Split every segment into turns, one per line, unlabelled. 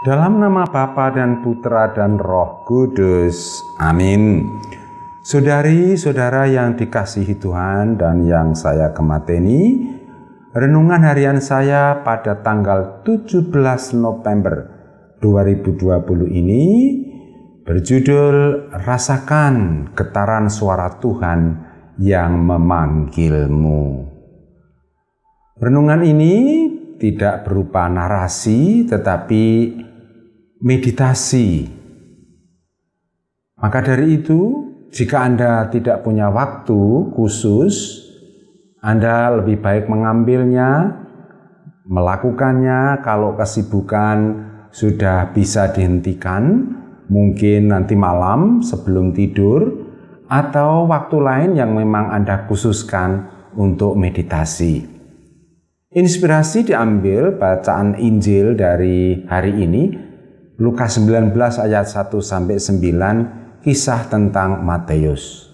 Dalam nama Bapa dan Putra dan Roh Kudus. Amin. Saudari-saudara yang dikasihi Tuhan dan yang saya kemateni, renungan harian saya pada tanggal 17 November 2020 ini berjudul Rasakan Getaran Suara Tuhan yang Memanggilmu. Renungan ini tidak berupa narasi tetapi meditasi. Maka dari itu, jika Anda tidak punya waktu khusus, Anda lebih baik mengambilnya, melakukannya. Kalau kesibukan sudah bisa dihentikan, mungkin nanti malam sebelum tidur, atau waktu lain yang memang Anda khususkan untuk meditasi. Inspirasi diambil bacaan Injil dari hari ini, Lukas 19 ayat 1-9, kisah tentang Matius.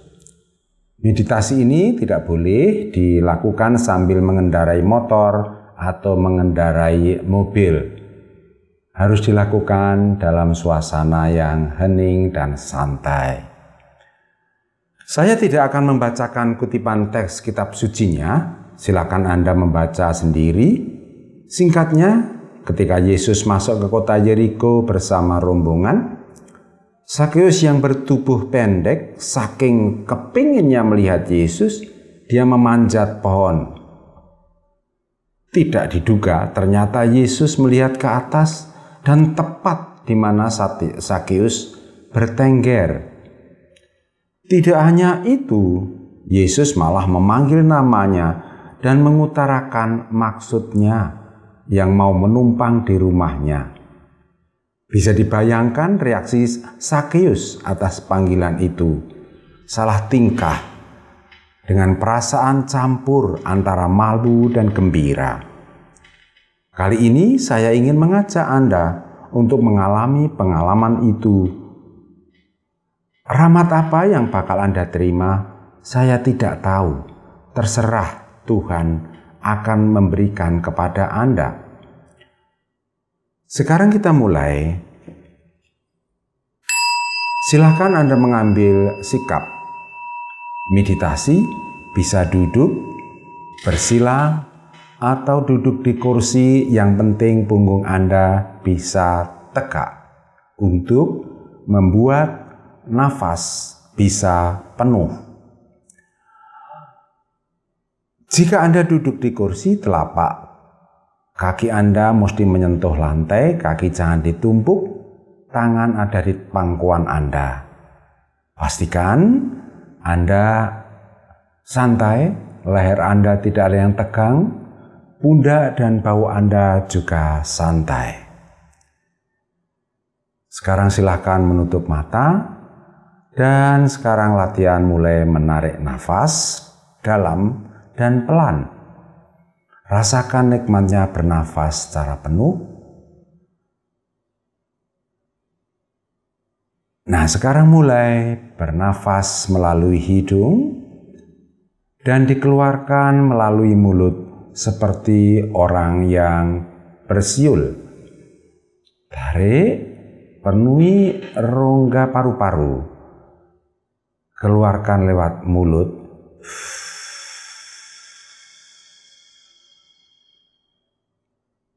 Meditasi ini tidak boleh dilakukan sambil mengendarai motor atau mengendarai mobil. Harus dilakukan dalam suasana yang hening dan santai. Saya tidak akan membacakan kutipan teks kitab sucinya, silakan Anda membaca sendiri. Singkatnya, ketika Yesus masuk ke kota Yeriko bersama rombongan, Sakeus yang bertubuh pendek, saking kepinginnya melihat Yesus, dia memanjat pohon. Tidak diduga, ternyata Yesus melihat ke atas dan tepat di mana Sakeus bertengger. Tidak hanya itu, Yesus malah memanggil namanya dan mengutarakan maksudnya yang mau menumpang di rumahnya. Bisa dibayangkan reaksi Sakeus atas panggilan itu. Salah tingkah dengan perasaan campur antara malu dan gembira. Kali ini saya ingin mengajak Anda untuk mengalami pengalaman itu. Rahmat apa yang bakal Anda terima, saya tidak tahu. Terserah Tuhan akan memberikan kepada Anda. Sekarang kita mulai. Silakan Anda mengambil sikap. Meditasi bisa duduk, bersila, atau duduk di kursi, yang penting punggung Anda bisa tegak untuk membuat nafas bisa penuh. Jika Anda duduk di kursi, telapak kaki Anda mesti menyentuh lantai, kaki jangan ditumpuk, tangan ada di pangkuan Anda. Pastikan Anda santai, leher Anda tidak ada yang tegang, pundak dan bahu Anda juga santai. Sekarang silakan menutup mata, dan sekarang latihan mulai menarik nafas dalam dan pelan. Rasakan nikmatnya bernafas secara penuh. Nah, sekarang mulai bernafas melalui hidung dan dikeluarkan melalui mulut seperti orang yang bersiul. Tarik, penuhi rongga paru-paru. Keluarkan lewat mulut.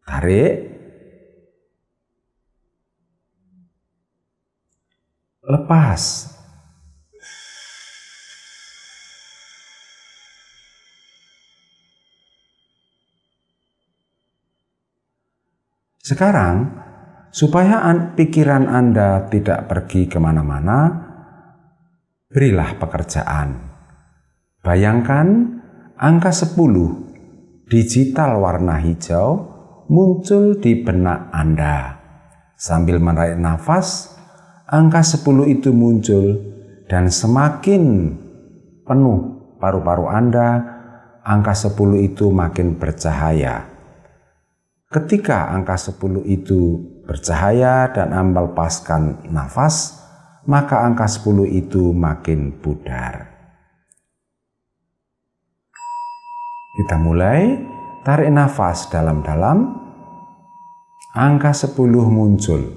Tarik, lepas. Sekarang, supaya pikiran Anda tidak pergi kemana-mana, berilah pekerjaan. Bayangkan angka 10 digital warna hijau muncul di benak Anda. Sambil menarik nafas, angka 10 itu muncul dan semakin penuh paru-paru Anda, angka 10 itu makin bercahaya. Ketika angka 10 itu bercahaya dan Anda lepaskan nafas, maka angka 10 itu makin pudar. Kita mulai. Tarik nafas dalam-dalam. Angka 10 muncul,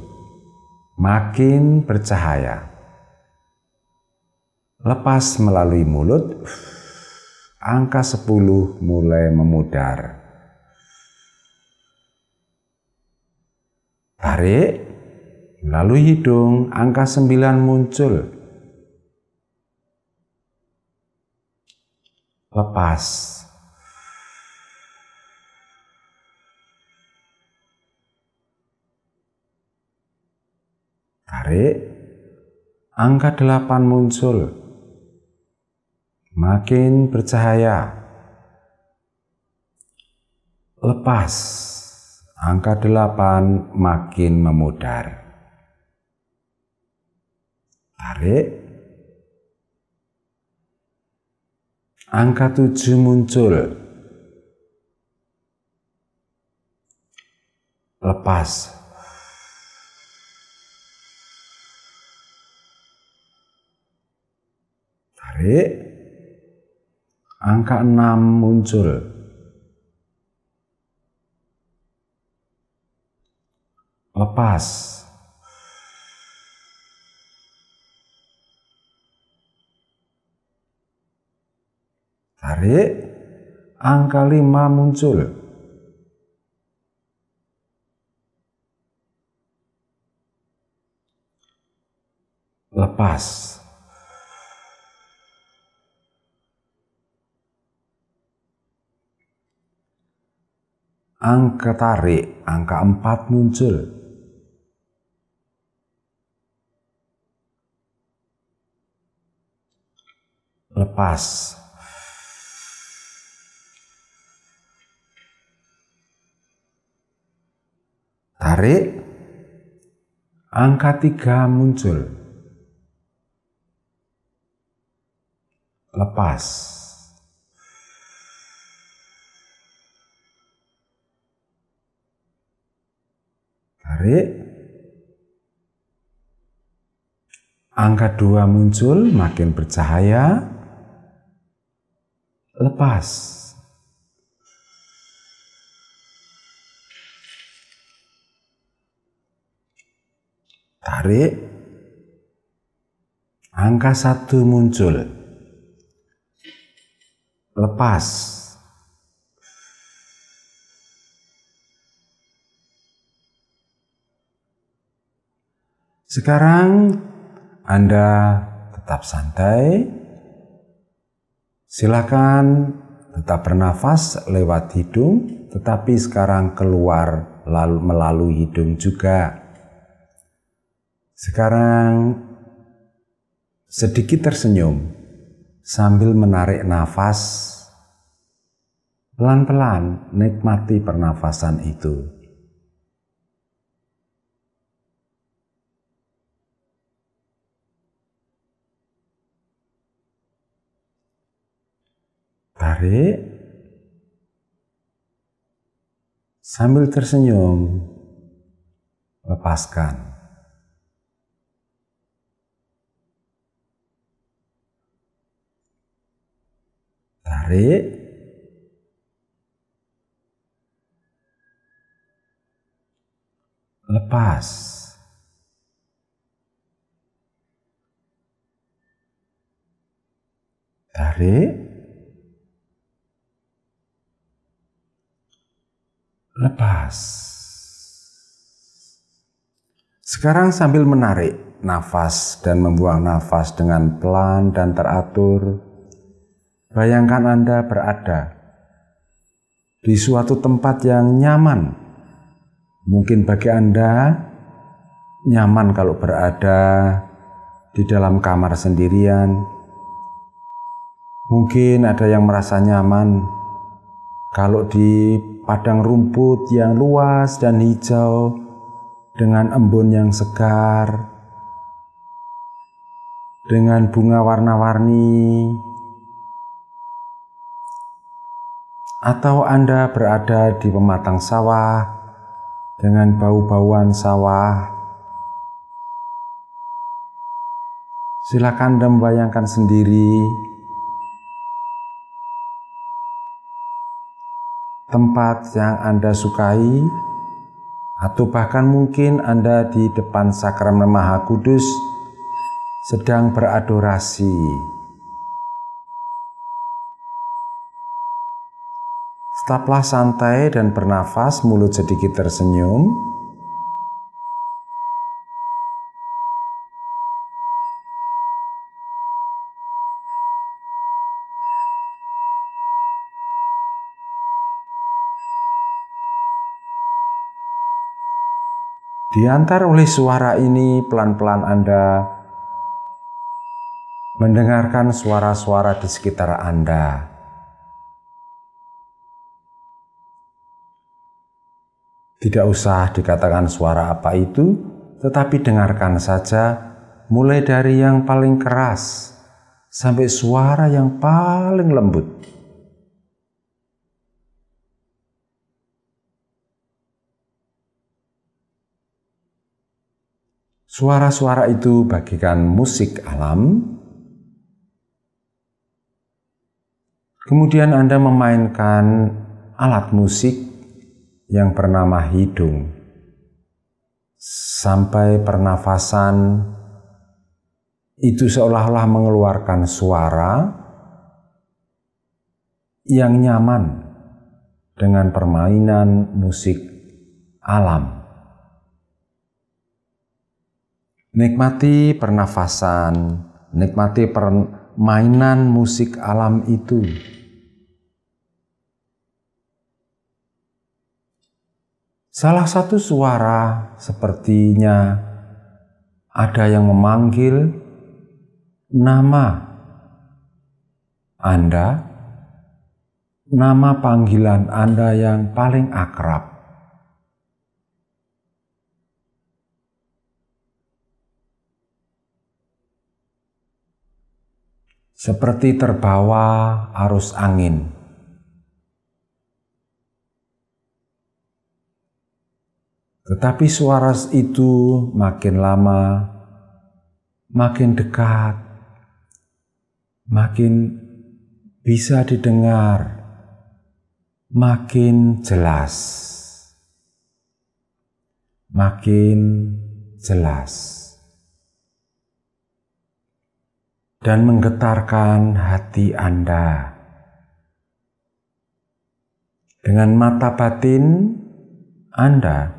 makin bercahaya. Lepas melalui mulut, angka 10 mulai memudar. Tarik, melalui hidung, angka 9 muncul. Lepas. Tarik, angka 8 muncul. Makin bercahaya. Lepas, angka 8 makin memudar. Tarik, angka 7 muncul. Lepas. Tarik, angka 6 muncul. Lepas. Tarik, angka 5 muncul. Lepas. Angka tarik, angka 4 muncul. Lepas. Tarik, angka 3 muncul. Lepas. Tarik, angka 2 muncul, makin bercahaya. Lepas. Tarik, angka 1 muncul. Lepas. Sekarang Anda tetap santai. Silakan tetap bernafas lewat hidung, tetapi sekarang keluar lalu melalui hidung juga. Sekarang sedikit tersenyum sambil menarik nafas. Pelan-pelan nikmati pernafasan itu. Tarik, sambil tersenyum, lepaskan. Tarik, lepas. Tarik, lepas. Sekarang sambil menarik nafas dan membuang nafas dengan pelan dan teratur, bayangkan Anda berada di suatu tempat yang nyaman. Mungkin bagi Anda nyaman kalau berada di dalam kamar sendirian. Mungkin ada yang merasa nyaman kalau di padang rumput yang luas dan hijau dengan embun yang segar, dengan bunga warna-warni. Atau Anda berada di pematang sawah dengan bau-bauan sawah. Silakan Anda membayangkan sendiri tempat yang Anda sukai Atau bahkan mungkin Anda di depan sakramen Maha Kudus sedang beradorasi. Tetaplah santai dan bernafas, mulut sedikit tersenyum. Diantar oleh suara ini, pelan-pelan Anda mendengarkan suara-suara di sekitar Anda. Tidak usah dikatakan suara apa itu, tetapi dengarkan saja, mulai dari yang paling keras sampai suara yang paling lembut. Suara-suara itu bagikan musik alam. Kemudian Anda memainkan alat musik yang bernama hidung sampai pernafasan itu seolah-olah mengeluarkan suara yang nyaman dengan permainan musik alam. Nikmati pernafasan, nikmati permainan musik alam itu. Salah satu suara sepertinya ada yang memanggil nama Anda, nama panggilan Anda yang paling akrab. Seperti terbawa arus angin. Tetapi suara itu makin lama, makin dekat, makin bisa didengar, makin jelas, makin jelas. Dan menggetarkan hati Anda. Dengan mata batin Anda,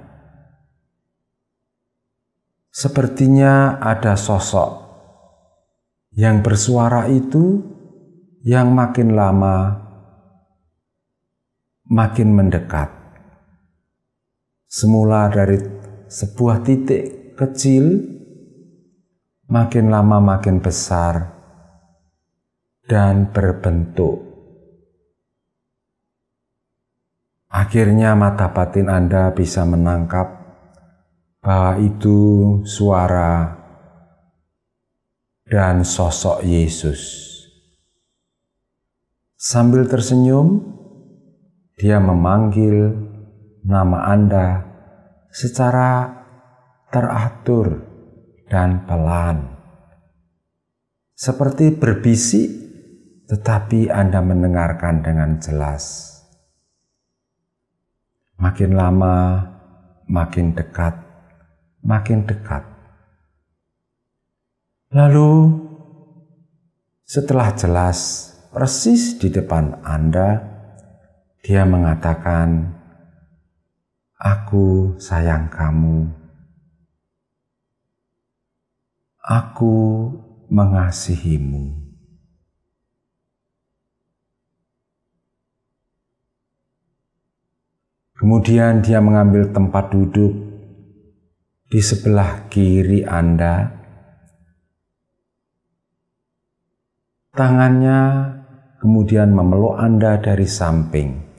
sepertinya ada sosok yang bersuara itu yang makin lama makin mendekat. Semula dari sebuah titik kecil, makin lama makin besar dan berbentuk. Akhirnya mata batin Anda bisa menangkap bahwa itu suara dan sosok Yesus. Sambil tersenyum, Dia memanggil nama Anda secara teratur dan pelan. Seperti berbisik, tetapi Anda mendengarkan dengan jelas. Makin lama, makin dekat, makin dekat. Lalu, setelah jelas persis di depan Anda, Dia mengatakan, "Aku sayang kamu. Aku mengasihimu." Kemudian Dia mengambil tempat duduk di sebelah kiri Anda. Tangannya kemudian memeluk Anda dari samping.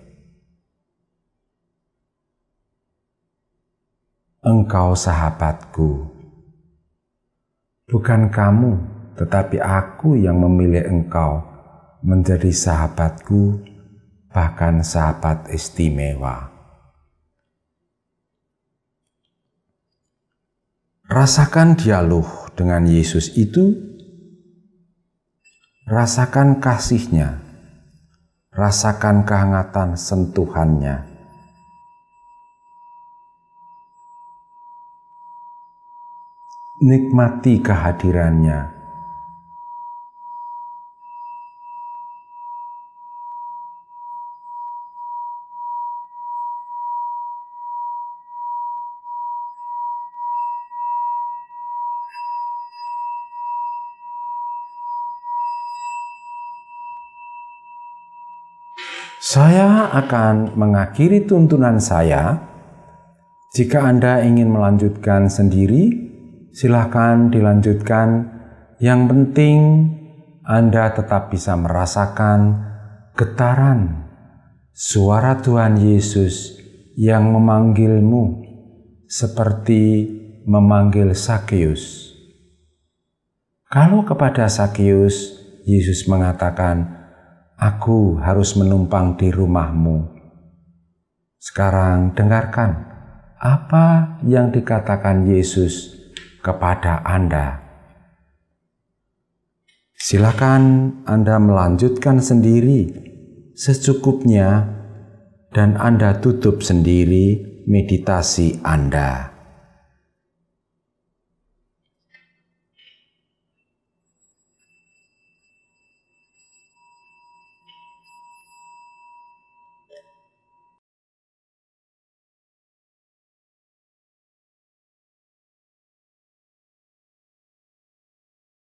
"Engkau sahabatku. Bukan kamu, tetapi aku yang memilih engkau menjadi sahabatku, bahkan sahabat istimewa." Rasakan dialog dengan Yesus itu, rasakan kasih-Nya, rasakan kehangatan sentuhannya. nikmati kehadirannya. Saya akan mengakhiri tuntunan saya. Jika Anda ingin melanjutkan sendiri, silakan dilanjutkan. Yang penting Anda tetap bisa merasakan getaran suara Tuhan Yesus yang memanggilmu seperti memanggil Sakeus. Kalau kepada Sakeus, Yesus mengatakan, "Aku harus menumpang di rumahmu." Sekarang dengarkan apa yang dikatakan Yesus kepada Anda. Silakan Anda melanjutkan sendiri secukupnya dan Anda tutup sendiri meditasi Anda.